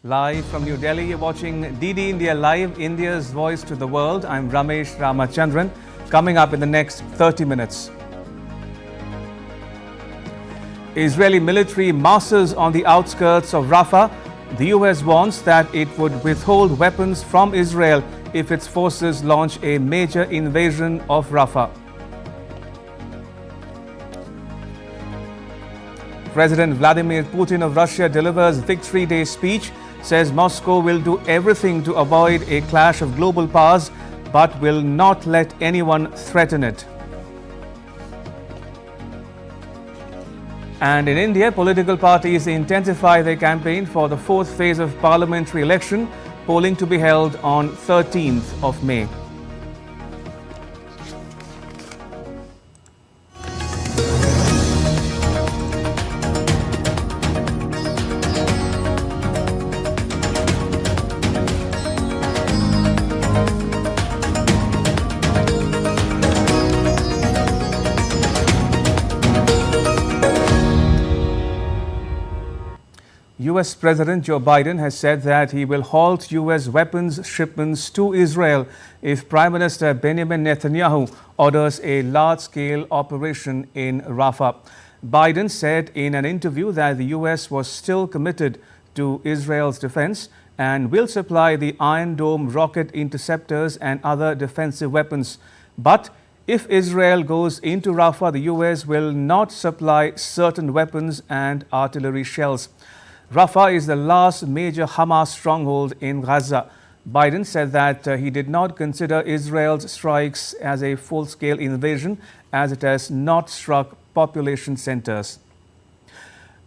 Live from New Delhi, you're watching DD India Live, India's voice to the world. I'm Ramesh Ramachandran. Coming up in the next 30 minutes. Israeli military masses on the outskirts of Rafah. The US warns that it would withhold weapons from Israel if its forces launch a major invasion of Rafah. President Vladimir Putin of Russia delivers Victory Day speech, says Moscow will do everything to avoid a clash of global powers, but will not let anyone threaten it. And in India, political parties intensify their campaign for the fourth phase of parliamentary election, polling to be held on 13th of May. US President Joe Biden has said that he will halt US weapons shipments to Israel if Prime Minister Benjamin Netanyahu orders a large-scale operation in Rafah. Biden said in an interview that the US was still committed to Israel's defense and will supply the Iron Dome rocket interceptors and other defensive weapons. But if Israel goes into Rafah, the US will not supply certain weapons and artillery shells. Rafah is the last major Hamas stronghold in Gaza. Biden said that he did not consider Israel's strikes as a full-scale invasion as it has not struck population centers.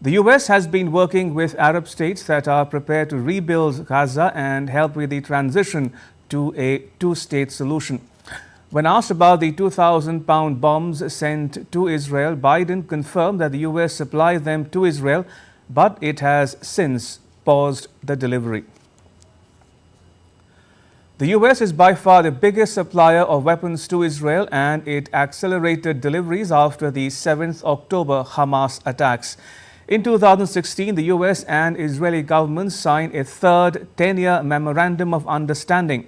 The US has been working with Arab states that are prepared to rebuild Gaza and help with the transition to a two-state solution. When asked about the 2,000-pound bombs sent to Israel, Biden confirmed that the US supplied them to Israel, but it has since paused the delivery. The US is by far the biggest supplier of weapons to Israel, and it accelerated deliveries after the 7th October Hamas attacks. In 2016, the US and Israeli governments signed a third 10-year memorandum of understanding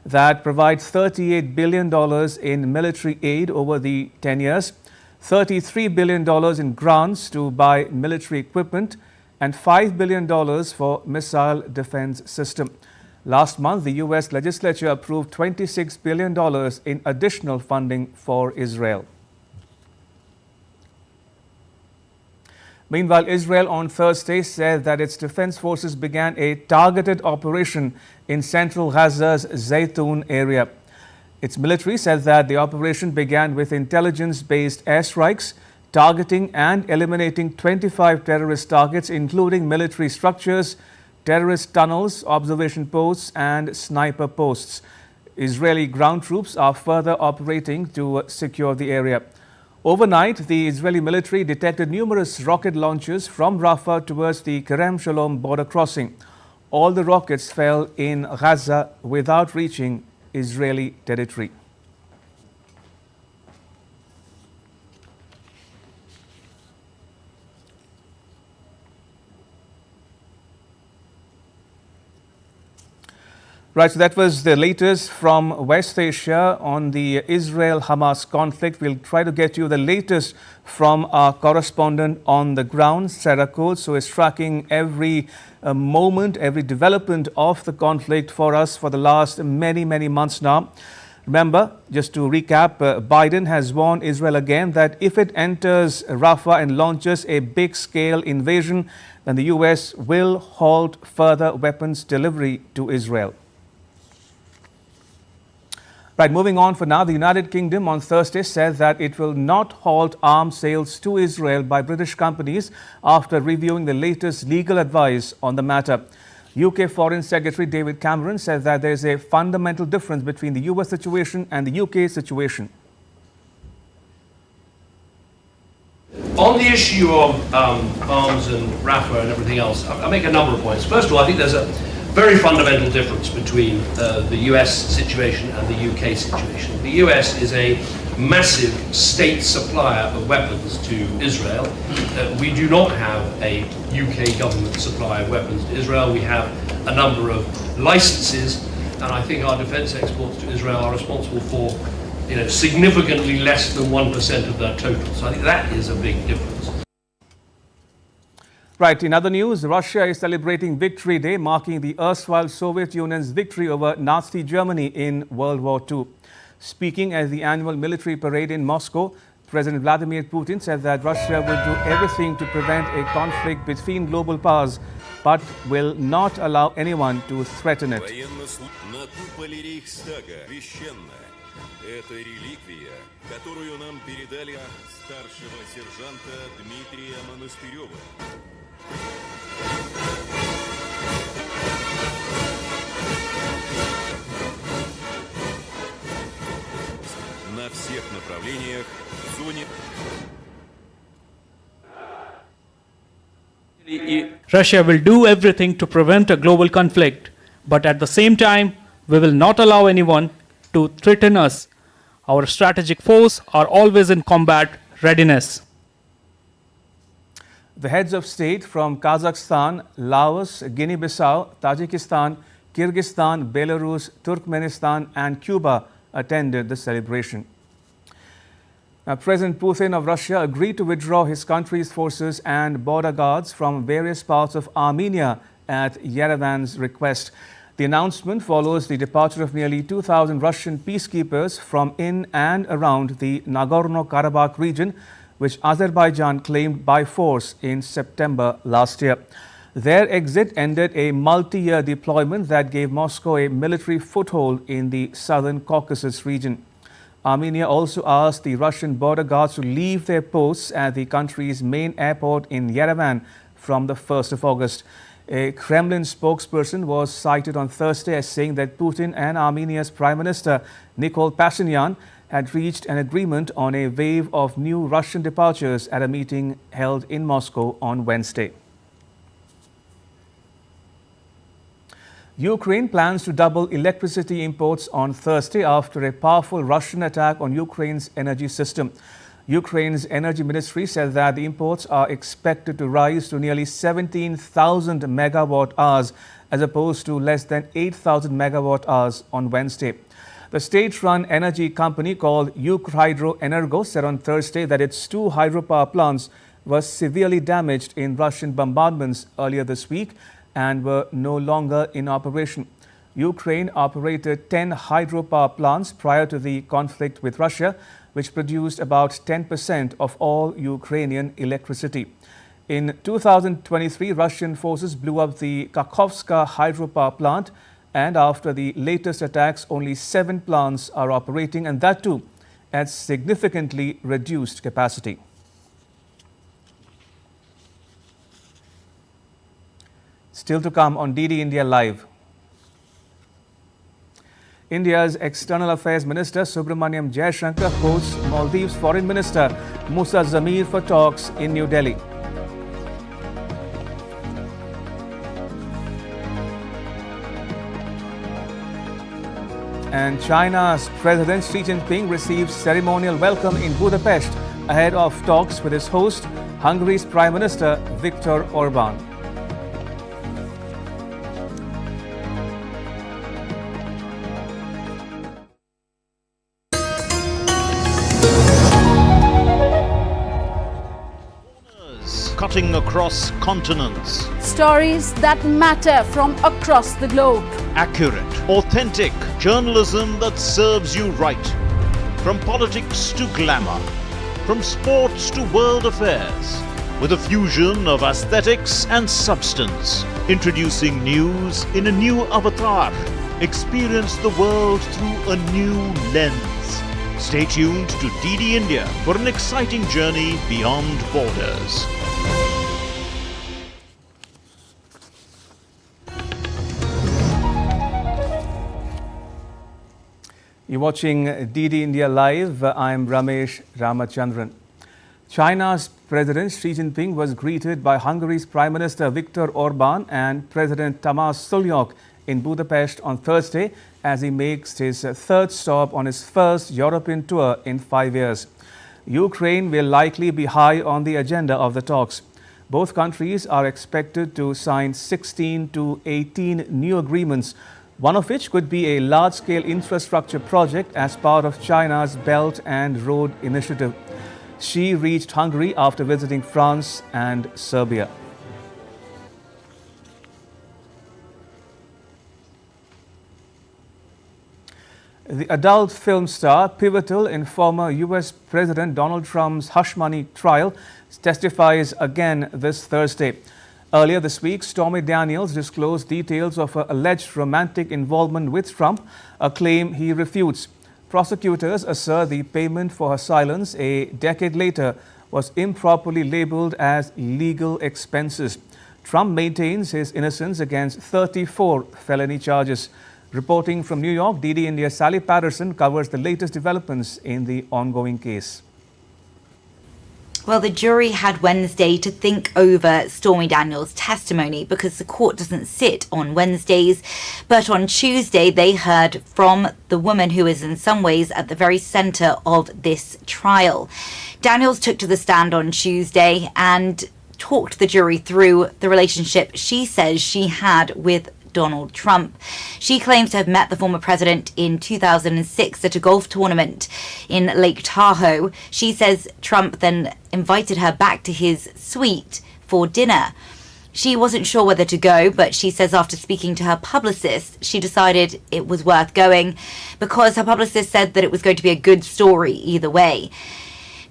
that provides $38 billion in military aid over the 10 years. $33 billion in grants to buy military equipment, and $5 billion for missile defense system. Last month, the US legislature approved $26 billion in additional funding for Israel. Meanwhile, Israel on Thursday said that its defense forces began a targeted operation in central Gaza's Zaytun area. Its military said that the operation began with intelligence-based airstrikes, targeting and eliminating 25 terrorist targets, including military structures, terrorist tunnels, observation posts, and sniper posts. Israeli ground troops are further operating to secure the area. Overnight, the Israeli military detected numerous rocket launches from Rafah towards the Kerem Shalom border crossing. All the rockets fell in Gaza without reaching Israeli territory. Right, so that was the latest from West Asia on the Israel-Hamas conflict. We'll try to get you the latest from our correspondent on the ground, Sarah Coates, who is tracking every moment, every development of the conflict for us for the last many months now. Remember, just to recap, Biden has warned Israel again that if it enters Rafah and launches a big-scale invasion, then the US will halt further weapons delivery to Israel. Right, moving on for now, the United Kingdom on Thursday said that it will not halt arms sales to Israel by British companies after reviewing the latest legal advice on the matter. UK Foreign Secretary David Cameron said that there is a fundamental difference between the US situation and the UK situation. On the issue of arms and Rafah and everything else, I'll make a number of points. First of all, I think there's a very fundamental difference between the US situation and the UK situation. The US is a massive state supplier of weapons to Israel. We do not have a UK government supply of weapons to Israel. We have a number of licenses, and I think our defence exports to Israel are responsible for significantly less than 1% of their total. So I think that is a big difference. Right, in other news, Russia is celebrating Victory Day, marking the erstwhile Soviet Union's victory over Nazi Germany in World War II. Speaking at the annual military parade in Moscow, President Vladimir Putin said that Russia will do everything to prevent a conflict between global powers, but will not allow anyone to threaten it. Это реликвия, которую нам передали старшего сержанта Дмитрия Монастырева. На всех направлениях в зоне. Russia will do everything to prevent a global conflict, but at the same time, we will not allow anyone to threaten us. Our strategic forces are always in combat readiness. The heads of state from Kazakhstan, Laos, Guinea-Bissau, Tajikistan, Kyrgyzstan, Belarus, Turkmenistan and Cuba attended the celebration. Now, President Putin of Russia agreed to withdraw his country's forces and border guards from various parts of Armenia at Yerevan's request. The announcement follows the departure of nearly 2,000 Russian peacekeepers from in and around the Nagorno-Karabakh region, which Azerbaijan claimed by force in September last year. Their exit ended a multi-year deployment that gave Moscow a military foothold in the southern Caucasus region. Armenia also asked the Russian border guards to leave their posts at the country's main airport in Yerevan from the 1st of August. A Kremlin spokesperson was cited on Thursday as saying that Putin and Armenia's Prime Minister Nikol Pashinyan had reached an agreement on a wave of new Russian departures at a meeting held in Moscow on Wednesday. Ukraine plans to double electricity imports on Thursday after a powerful Russian attack on Ukraine's energy system. Ukraine's energy ministry said that the imports are expected to rise to nearly 17,000 megawatt hours as opposed to less than 8,000 megawatt hours on Wednesday. The state-run energy company called Ukhrhydroenergo said on Thursday that its two hydropower plants were severely damaged in Russian bombardments earlier this week and were no longer in operation. Ukraine operated 10 hydropower plants prior to the conflict with Russia, which produced about 10% of all Ukrainian electricity. In 2023, Russian forces blew up the Kakhovska hydropower plant, and after the latest attacks, only 7 plants are operating, and that too at significantly reduced capacity. Still to come on DD India Live. India's External Affairs Minister Subramaniam Jaishankar hosts Maldives Foreign Minister Musa Zamir for talks in New Delhi. And China's President Xi Jinping receives ceremonial welcome in Budapest ahead of talks with his host, Hungary's Prime Minister Viktor Orban. Cutting across continents. Stories that matter from across the globe. Accurate, authentic journalism that serves you right. From politics to glamour, from sports to world affairs, with a fusion of aesthetics and substance. Introducing news in a new avatar. Experience the world through a new lens. Stay tuned to DD India for an exciting journey beyond borders. You're watching DD India Live. I'm Ramesh Ramachandran. China's President Xi Jinping was greeted by Hungary's Prime Minister Viktor Orban and President Tamás Szolnok in Budapest on Thursday as he makes his third stop on his first European tour in 5 years. Ukraine will likely be high on the agenda of the talks. Both countries are expected to sign 16 to 18 new agreements, one of which could be a large-scale infrastructure project as part of China's Belt and Road Initiative. She reached Hungary after visiting France and Serbia. The adult film star, pivotal in former U.S. President Donald Trump's hush money trial, testifies again this Thursday. Earlier this week, Stormy Daniels disclosed details of her alleged romantic involvement with Trump, a claim he refutes. Prosecutors assert the payment for her silence a decade later was improperly labeled as legal expenses. Trump maintains his innocence against 34 felony charges. Reporting from New York, DD India's Sally Patterson covers the latest developments in the ongoing case. Well, the jury had Wednesday to think over Stormy Daniels' testimony because the court doesn't sit on Wednesdays. But on Tuesday, they heard from the woman who is in some ways at the very centre of this trial. Daniels took to the stand on Tuesday and talked the jury through the relationship she says she had with Donald Trump. She claims to have met the former president in 2006 at a golf tournament in Lake Tahoe. She says Trump then invited her back to his suite for dinner. She wasn't sure whether to go, but she says after speaking to her publicist, she decided it was worth going because her publicist said that it was going to be a good story either way.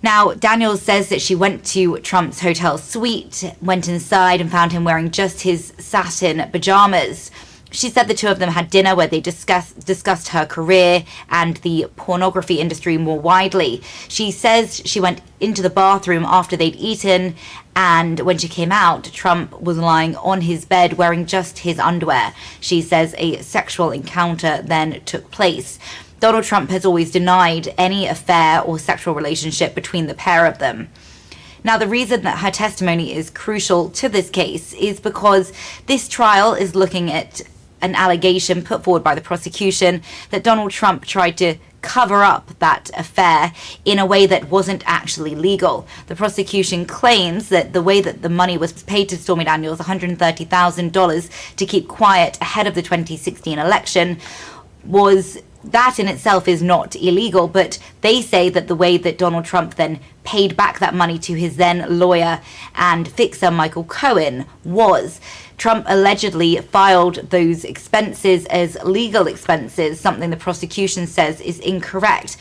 Now, Daniels says that she went to Trump's hotel suite, went inside and found him wearing just his satin pajamas. She said the two of them had dinner where they discussed her career and the pornography industry more widely. She says she went into the bathroom after they'd eaten, and when she came out, Trump was lying on his bed wearing just his underwear. She says a sexual encounter then took place. Donald Trump has always denied any affair or sexual relationship between the pair of them. Now, the reason that her testimony is crucial to this case is because this trial is looking at an allegation put forward by the prosecution that Donald Trump tried to cover up that affair in a way that wasn't actually legal. The prosecution claims that the way that the money was paid to Stormy Daniels, $130,000 to keep quiet ahead of the 2016 election, was that in itself is not illegal, but they say that the way that Donald Trump then paid back that money to his then lawyer and fixer Michael Cohen was. Trump allegedly filed those expenses as legal expenses, something the prosecution says is incorrect.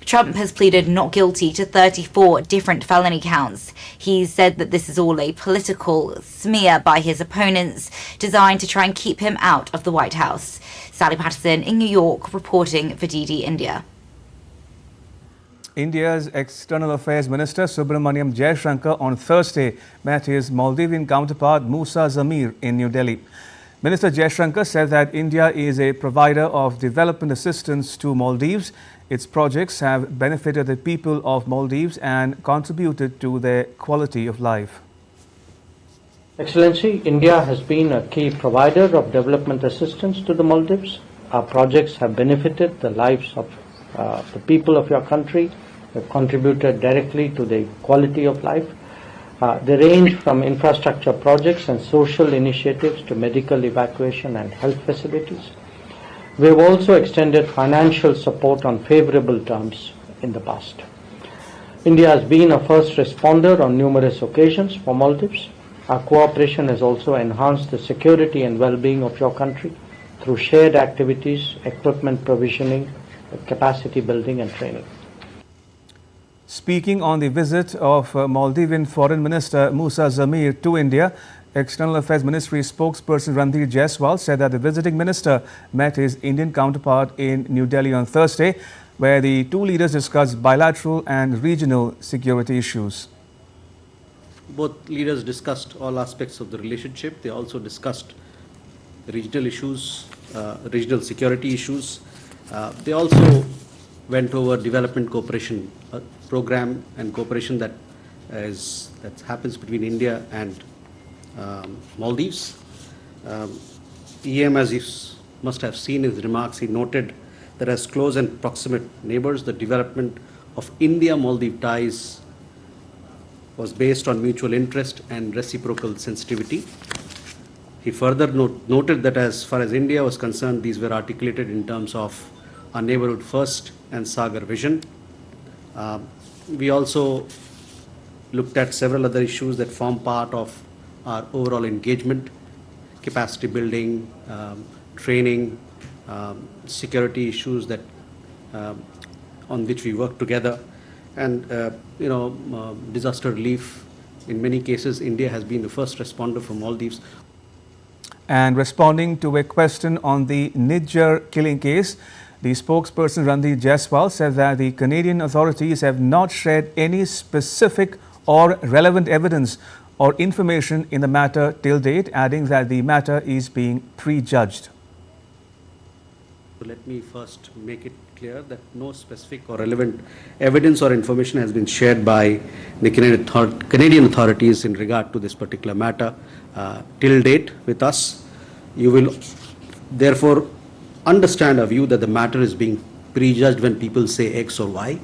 Trump has pleaded not guilty to 34 different felony counts. He said that this is all a political smear by his opponents designed to try and keep him out of the White House. Sally Patterson in New York reporting for DD India. India's External Affairs Minister Subramaniam Jaishankar on Thursday met his Maldivian counterpart Musa Zamir in New Delhi. Minister Jaishankar said that India is a provider of development assistance to Maldives. Its projects have benefited the people of Maldives and contributed to their quality of life. Excellency, India has been a key provider of development assistance to the Maldives. Our projects have benefited the lives of the people of your country. They've contributed directly to the quality of life. They range from infrastructure projects and social initiatives to medical evacuation and health facilities. We have also extended financial support on favorable terms in the past. India has been a first responder on numerous occasions for Maldives. Our cooperation has also enhanced the security and well-being of your country through shared activities, equipment provisioning, capacity building and training. Speaking on the visit of Maldivian Foreign Minister Musa Zamir to India, External Affairs Ministry spokesperson Ranveer Jaiswal said that the visiting minister met his Indian counterpart in New Delhi on Thursday, where the two leaders discussed bilateral and regional security issues. Both leaders discussed all aspects of the relationship. They also discussed regional issues, regional security issues. They also went over development cooperation program and cooperation that happens between India and Maldives. EM, as you must have seen his remarks, he noted that as close and proximate neighbors, the development of India-Maldives ties was based on mutual interest and reciprocal sensitivity. He further noted that as far as India was concerned, these were articulated in terms of our neighborhood first and Sagar vision. We also looked at several other issues that form part of our overall engagement: capacity building, training, security issues that on which we work together, and disaster relief. In many cases, India has been the first responder for Maldives. And responding to a question on the Niger killing case, the spokesperson Randeep Jaiswal said that the Canadian authorities have not shared any specific or relevant evidence or information in the matter till date, adding that the matter is being prejudged. Let me first make it clear that no specific or relevant evidence or information has been shared by the Canadian authorities in regard to this particular matter till date with us. You will therefore understand our view that the matter is being prejudged when people say X or Y.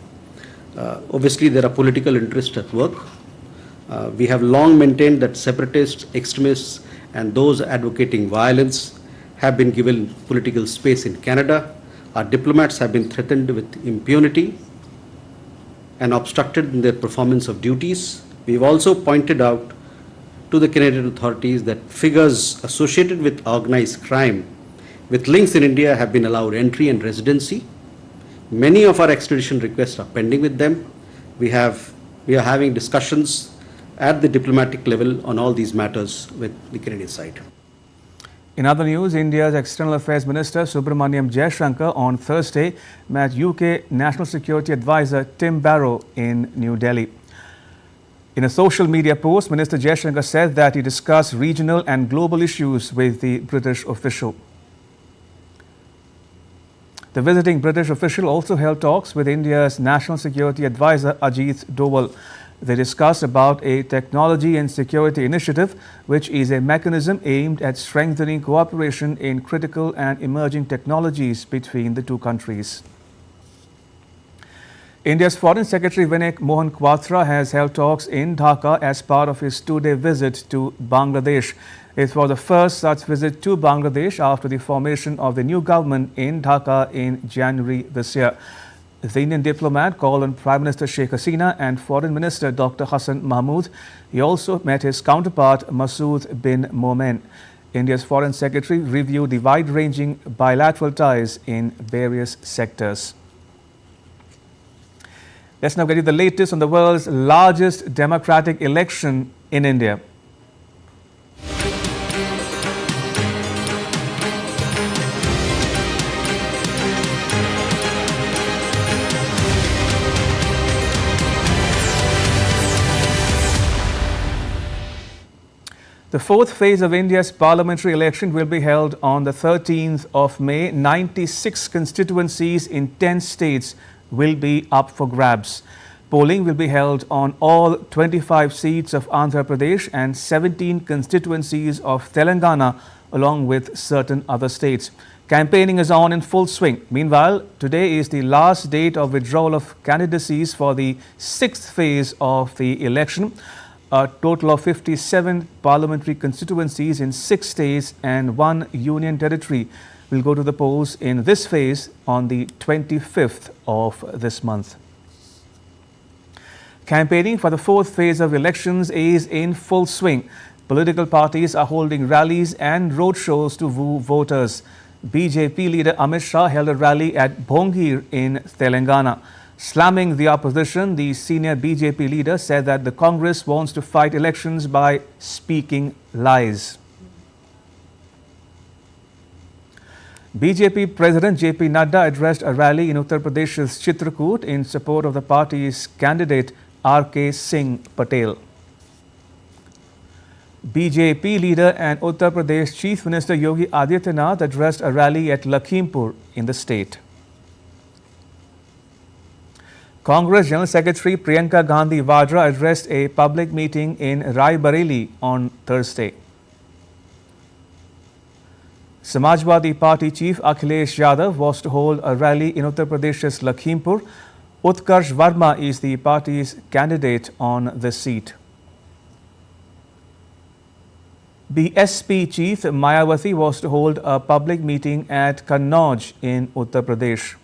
Obviously, there are political interests at work. We have long maintained that separatists, extremists, and those advocating violence have been given political space in Canada. Our diplomats have been threatened with impunity and obstructed in their performance of duties. We've also pointed out to the Canadian authorities that figures associated with organized crime with links in India have been allowed entry and residency. Many of our extradition requests are pending with them. We are having discussions at the diplomatic level on all these matters with the Canadian side. In other news, India's External Affairs Minister Subramaniam Jaishankar on Thursday met UK National Security Advisor Tim Barrow in New Delhi. In a social media post, Minister Jaishankar said that he discussed regional and global issues with the British official. The visiting British official also held talks with India's National Security Advisor Ajit Doval. They discussed about a technology and security initiative, which is a mechanism aimed at strengthening cooperation in critical and emerging technologies between the two countries. India's Foreign Secretary Vinay Mohan Kwatra has held talks in Dhaka as part of his two-day visit to Bangladesh. It was the first such visit to Bangladesh after the formation of the new government in Dhaka in January this year. The Indian diplomat called on Prime Minister Sheikh Hasina and Foreign Minister Dr. Hassan Mahmood. He also met his counterpart Masood bin Momen. India's Foreign Secretary reviewed the wide-ranging bilateral ties in various sectors. Let's now get you the latest on the world's largest democratic election in India. The fourth phase of India's parliamentary election will be held on the 13th of May. 96 constituencies in 10 states will be up for grabs. Polling will be held on all 25 seats of Andhra Pradesh and 17 constituencies of Telangana, along with certain other states. Campaigning is on in full swing. Meanwhile, today is the last date of withdrawal of candidacies for the sixth phase of the election. A total of 57 parliamentary constituencies in 6 states and 1 union territory will go to the polls in this phase on the 25th of this month. Campaigning for the fourth phase of elections is in full swing. Political parties are holding rallies and roadshows to woo voters. BJP leader Amit Shah held a rally at Bhongir in Telangana. Slamming the opposition, the senior BJP leader said that the Congress wants to fight elections by speaking lies. BJP President JP Nadda addressed a rally in Uttar Pradesh's Chitrakoot in support of the party's candidate R.K. Singh Patel. BJP leader and Uttar Pradesh Chief Minister Yogi Adityanath addressed a rally at Lakhimpur in the state. Congress General Secretary Priyanka Gandhi Vadra addressed a public meeting in Rai Bareli on Thursday. Samajwadi Party chief Akhilesh Yadav was to hold a rally in Uttar Pradesh's Lakhimpur. Utkarsh Verma is the party's candidate on the seat. BSP chief Mayawati was to hold a public meeting at Kannauj in Uttar Pradesh.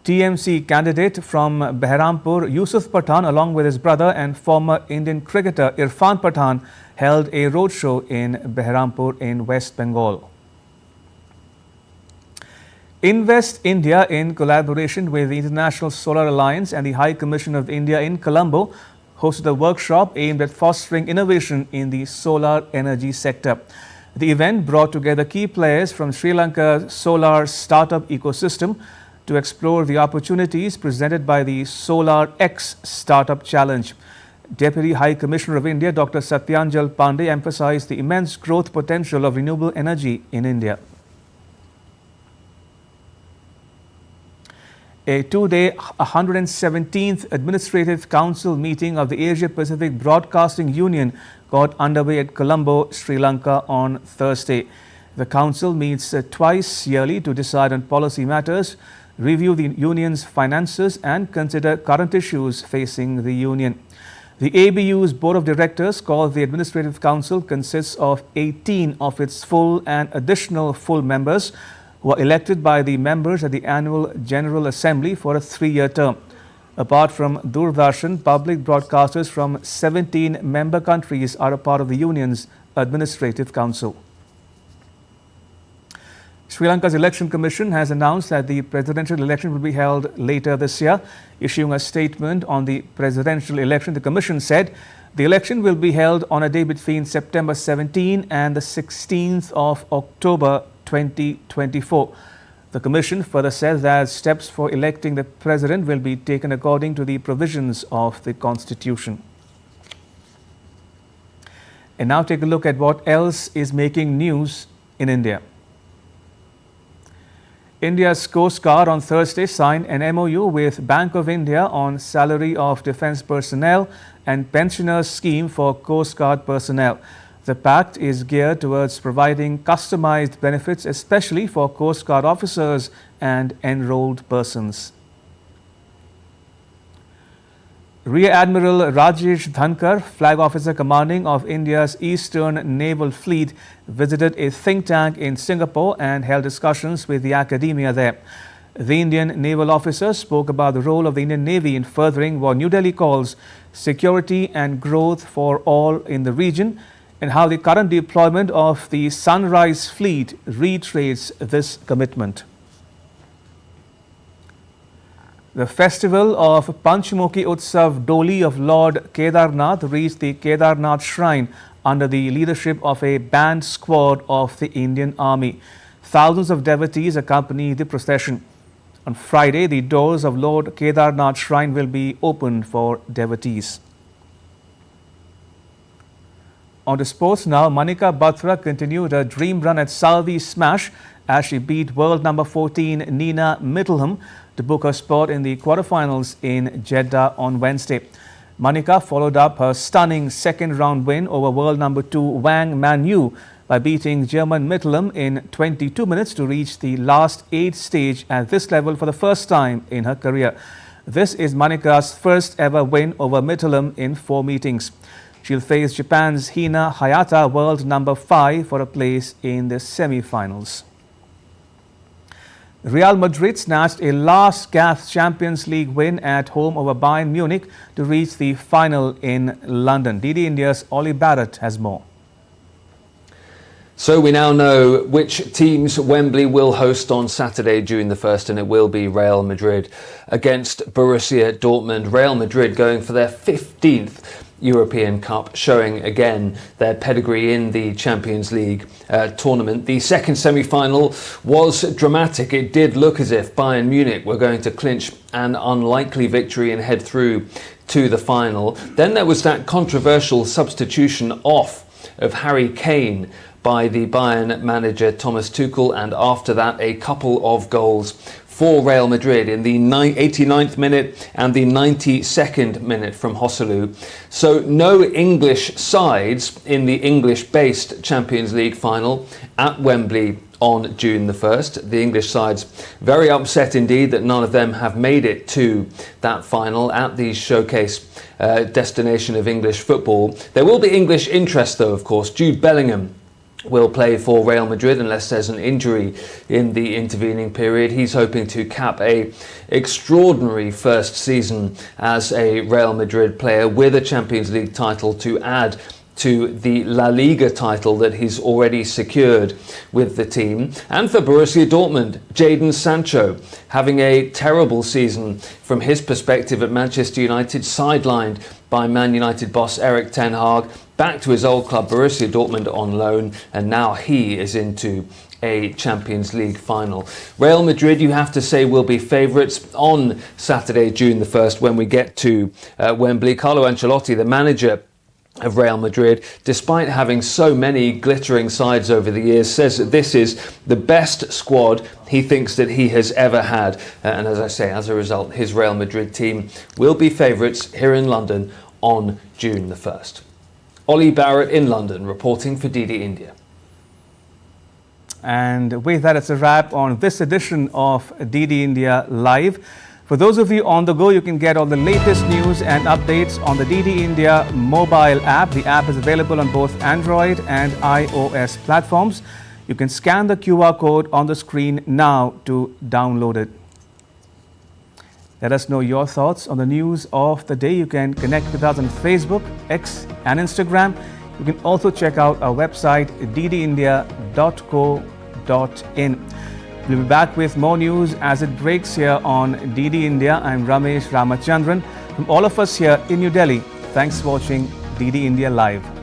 TMC candidate from Behrampur Yusuf Pathan along with his brother and former Indian cricketer Irfan Pathan held a roadshow in Behrampur in West Bengal. Invest India, in collaboration with the International Solar Alliance and the High Commission of India in Colombo, hosted a workshop aimed at fostering innovation in the solar energy sector. The event brought together key players from Sri Lanka's solar startup ecosystem to explore the opportunities presented by the Solar X Startup Challenge. Deputy High Commissioner of India, Dr. Satyanjal Pandey, emphasized the immense growth potential of renewable energy in India. A two-day 117th Administrative Council meeting of the Asia Pacific Broadcasting Union got underway at Colombo, Sri Lanka on Thursday. The council meets twice yearly to decide on policy matters, review the union's finances and consider current issues facing the union. The ABU's Board of Directors, called the Administrative Council, consists of 18 of its full and additional full members who are elected by the members at the annual General Assembly for a 3-year term. Apart from Doordarshan, public broadcasters from 17 member countries are a part of the union's Administrative Council. Sri Lanka's Election Commission has announced that the presidential election will be held later this year. Issuing a statement on the presidential election, the Commission said the election will be held on a day between September 17 and the 16th of October 2024. The Commission further says that steps for electing the President will be taken according to the provisions of the Constitution. And now take a look at what else is making news in India. India's Coast Guard on Thursday signed an MOU with Bank of India on salary of defence personnel and pensioners scheme for Coast Guard personnel. The pact is geared towards providing customized benefits, especially for Coast Guard officers and enrolled persons. Rear Admiral Rajesh Dhankar, flag officer commanding of India's Eastern Naval Fleet, visited a think tank in Singapore and held discussions with the academia there. The Indian naval officer spoke about the role of the Indian Navy in furthering what New Delhi calls security and growth for all in the region, and how the current deployment of the Sunrise Fleet reiterates this commitment. The festival of Panchmukhi Utsav Doli of Lord Kedarnath reached the Kedarnath shrine under the leadership of a band squad of the Indian Army. Thousands of devotees accompany the procession. On Friday, the doors of Lord Kedarnath shrine will be opened for devotees. On to sports now, Manika Batra continued her dream run at Saudi Smash as she beat world number 14 Nina Mittelham to book her spot in the quarterfinals in Jeddah on Wednesday. Manika followed up her stunning second-round win over world number 2 Wang Manyu by beating German Mittelham in 22 minutes to reach the last 8 stage at this level for the first time in her career. This is Manika's first ever win over Mittelham in 4 meetings. She'll face Japan's Hina Hayata, world number 5, for a place in the semi-finals. Real Madrid snatched a last-gasp Champions League win at home over Bayern Munich to reach the final in London. DD India's Ollie Barrett has more. So we now know which teams Wembley will host on Saturday, June the 1st, and it will be Real Madrid against Borussia Dortmund. Real Madrid going for their 15th European Cup, showing again their pedigree in the Champions League tournament. The second semi-final was dramatic. It did look as if Bayern Munich were going to clinch an unlikely victory and head through to the final. Then there was that controversial substitution off of Harry Kane by the Bayern manager Thomas Tuchel, and after that a couple of goals for Real Madrid in the 89th minute and the 92nd minute from Joselu. So no English sides in the English-based Champions League final at Wembley on June the 1st. The English sides very upset indeed that none of them have made it to that final at the showcase destination of English football. There will be English interest though, of course. Jude Bellingham will play for Real Madrid unless there's an injury in the intervening period. He's hoping to cap a extraordinary first season as a Real Madrid player with a Champions League title to add to the La Liga title that he's already secured with the team. And for Borussia Dortmund, Jadon Sancho having a terrible season from his perspective at Manchester United, sidelined by Man United boss Erik ten Hag, back to his old club Borussia Dortmund on loan, and now he is into a Champions League final. Real Madrid, you have to say, will be favourites on Saturday, June the 1st, when we get to Wembley. Carlo Ancelotti, the manager of Real Madrid, despite having so many glittering sides over the years, says that this is the best squad he thinks that he has ever had. And as I say, as a result, his Real Madrid team will be favourites here in London on June the 1st. Ollie Barrett in London, reporting for DD India. And with that, it's a wrap on this edition of DD India Live. For those of you on the go, you can get all the latest news and updates on the DD India mobile app. The app is available on both Android and iOS platforms. You can scan the QR code on the screen now to download it. Let us know your thoughts on the news of the day. You can connect with us on Facebook, X and Instagram. You can also check out our website ddindia.co.in. We'll be back with more news as it breaks here on DD India. I'm Ramesh Ramachandran. From all of us here in New Delhi, thanks for watching DD India Live.